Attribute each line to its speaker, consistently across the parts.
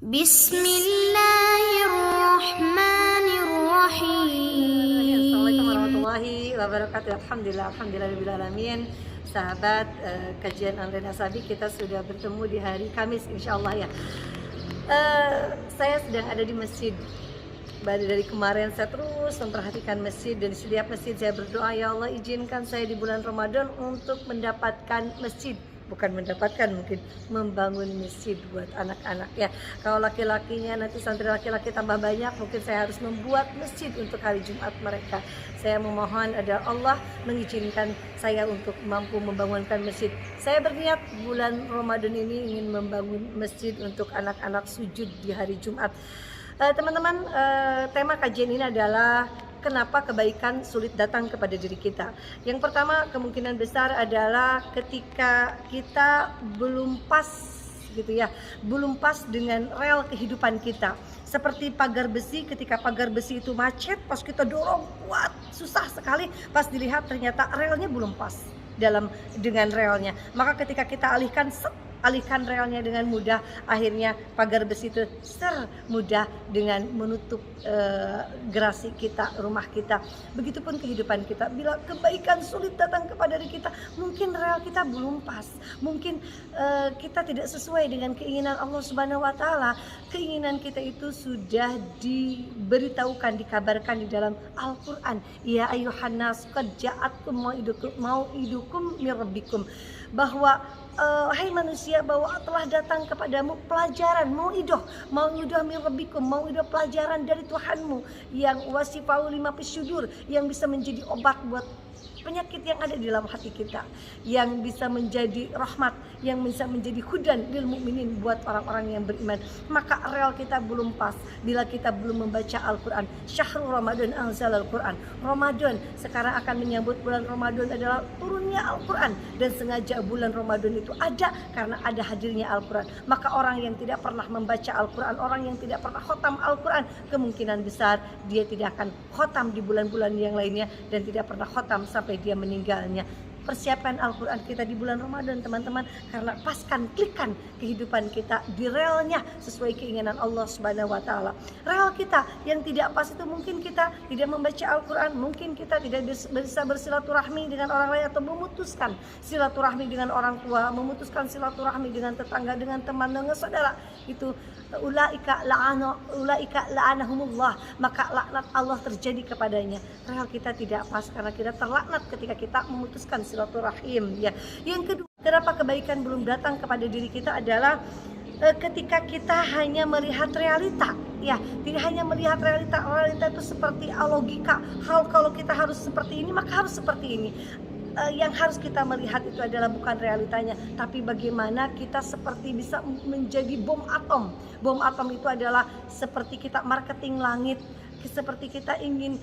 Speaker 1: Bismillahirrahmanirrahim.
Speaker 2: Assalamualaikum warahmatullahi wabarakatuh. Alhamdulillahirrahmanirrahim. Sahabat kajian online Asabi, kita sudah bertemu di hari Kamis insyaallah ya. Saya sedang ada di masjid. Dari kemarin saya terus memperhatikan masjid, dan di setiap masjid saya berdoa, ya Allah izinkan saya di bulan Ramadan untuk mendapatkan masjid. Bukan mendapatkan, mungkin membangun masjid buat anak-anak ya. Kalau laki-lakinya nanti santri laki-laki tambah banyak, mungkin saya harus membuat masjid untuk hari Jumat mereka. Saya memohon agar Allah mengizinkan saya untuk mampu membangunkan masjid. Saya berniat bulan Ramadan ini ingin membangun masjid untuk anak-anak sujud di hari Jumat. Teman-teman, tema kajian ini adalah kenapa kebaikan sulit datang kepada diri kita. Yang pertama, kemungkinan besar adalah ketika kita belum pas gitu ya, belum pas dengan rel kehidupan kita. Seperti pagar besi, ketika pagar besi itu macet, pas kita dorong kuat, susah sekali, pas dilihat ternyata relnya belum pas dengan relnya. Maka ketika kita alihkan relnya dengan mudah, akhirnya pagar besi itu mudah dengan menutup gerasi kita, rumah kita. Begitupun kehidupan kita. Bila kebaikan sulit datang kepada diri kita, mungkin rel kita belum pas, mungkin kita tidak sesuai dengan keinginan Allah Subhanahu wa Ta'ala. Keinginan kita itu sudah diberitahukan, dikabarkan di dalam Al-Quran. Ya ayuhan nas qad ja'atkum mau'idukum mir rabbikum, bahwa hai manusia, bahwa telah datang kepadamu pelajaran, mau'idah min rabbikum, mau'idah pelajaran dari Tuhanmu, yang wasifau lima fisyudur, yang bisa menjadi obat buat penyakit yang ada di dalam hati kita, yang bisa menjadi rahmat, yang bisa menjadi hudan lil mukminin buat orang-orang yang beriman. Maka rel kita belum pas bila kita belum membaca Al-Quran. Syahrul Ramadan anzalal Quran. Ramadan sekarang akan menyambut bulan Ramadan adalah turunnya Al-Quran, dan sengaja bulan Ramadan itu ada karena ada hadirnya Al-Quran. Maka orang yang tidak pernah membaca Al-Quran, orang yang tidak pernah khotam Al-Quran, kemungkinan besar dia tidak akan khotam di bulan-bulan yang lainnya, dan tidak pernah khotam sampai dia meninggalnya. Persiapkan Al-Quran kita di bulan Ramadan, teman-teman, karena paskan, klikkan kehidupan kita di relnya sesuai keinginan Allah Subhanahu wa Ta'ala. Rel kita yang tidak pas itu, mungkin kita tidak membaca Al-Quran, mungkin kita tidak bisa bersilaturahmi dengan orang lain, atau memutuskan silaturahmi dengan orang tua, memutuskan silaturahmi dengan tetangga, dengan teman, dengan saudara. Itu ulaika la'anahumullah, maka laknat Allah terjadi kepadanya. Rel kita tidak pas karena kita terlaknat ketika kita memutuskan silaturahim ya. Yang kedua, kenapa kebaikan belum datang kepada diri kita adalah ketika kita hanya melihat realita ya, tidak hanya melihat realita itu seperti logika, hal kalau kita harus seperti ini maka harus seperti ini. Yang harus kita melihat itu adalah bukan realitanya, tapi bagaimana kita seperti bisa menjadi bom atom. Bom atom itu adalah seperti kita marketing langit, seperti kita ingin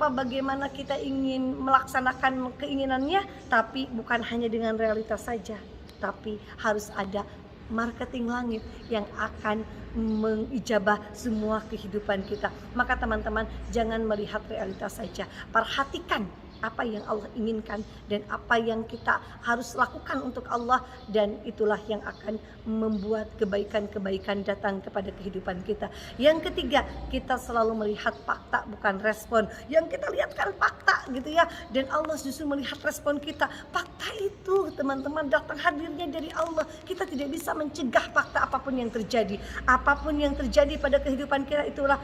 Speaker 2: bagaimana kita ingin melaksanakan keinginannya, tapi bukan hanya dengan realitas saja, tapi harus ada marketing langit yang akan mengijabah semua kehidupan kita. Maka teman-teman, jangan melihat realitas saja, perhatikan apa yang Allah inginkan dan apa yang kita harus lakukan untuk Allah, dan itulah yang akan membuat kebaikan-kebaikan datang kepada kehidupan kita. Yang ketiga, kita selalu melihat fakta bukan respon. Yang kita lihat kan fakta gitu ya, dan Allah justru melihat respon kita. Fakta itu teman-teman datang hadirnya dari Allah. Kita tidak bisa mencegah fakta apapun yang terjadi. Apapun yang terjadi pada kehidupan kita itulah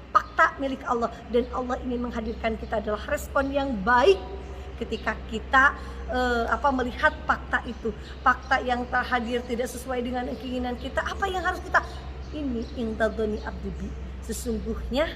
Speaker 2: fakta milik Allah, dan Allah ingin menghadirkan kita adalah respon yang baik ketika kita melihat fakta itu. Fakta yang terhadir tidak sesuai dengan keinginan kita, apa yang harus kita ini intadoni abdi, sesungguhnya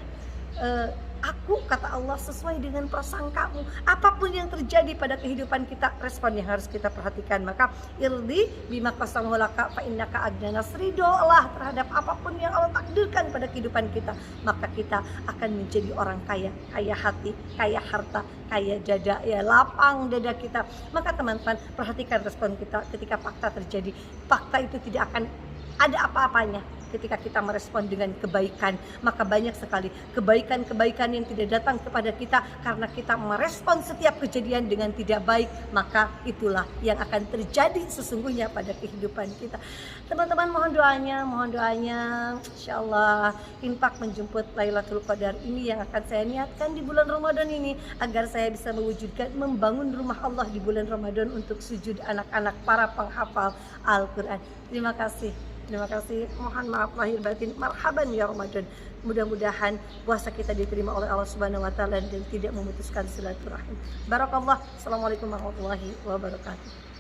Speaker 2: aku, kata Allah, sesuai dengan prasangkamu. Apapun yang terjadi pada kehidupan kita, respon yang harus kita perhatikan. Maka irdi bima qasamu laka fa innaka agnanas, ridholah terhadap apapun yang Allah takdirkan pada kehidupan kita, maka kita akan menjadi orang kaya, kaya hati, kaya harta, kaya dada ya, lapang dada kita. Maka teman-teman, perhatikan respon kita ketika fakta terjadi. Fakta itu tidak akan ada apa-apanya ketika kita merespon dengan kebaikan, maka banyak sekali kebaikan-kebaikan yang tidak datang kepada kita karena kita merespon setiap kejadian dengan tidak baik, maka itulah yang akan terjadi sesungguhnya pada kehidupan kita. Teman-teman, mohon doanya, insyaallah infak menjemput Lailatul Qadar ini yang akan saya niatkan di bulan Ramadan ini, agar saya bisa mewujudkan membangun rumah Allah di bulan Ramadan untuk sujud anak-anak para penghafal Al-Quran. Terima kasih. Mohon maaf lahir batin. Marhaban ya Ramadan. Mudah-mudahan puasa kita diterima oleh Allah Subhanahu wa taala dan tidak memutuskan silaturahim. Barakallah. Assalamualaikum warahmatullahi wabarakatuh.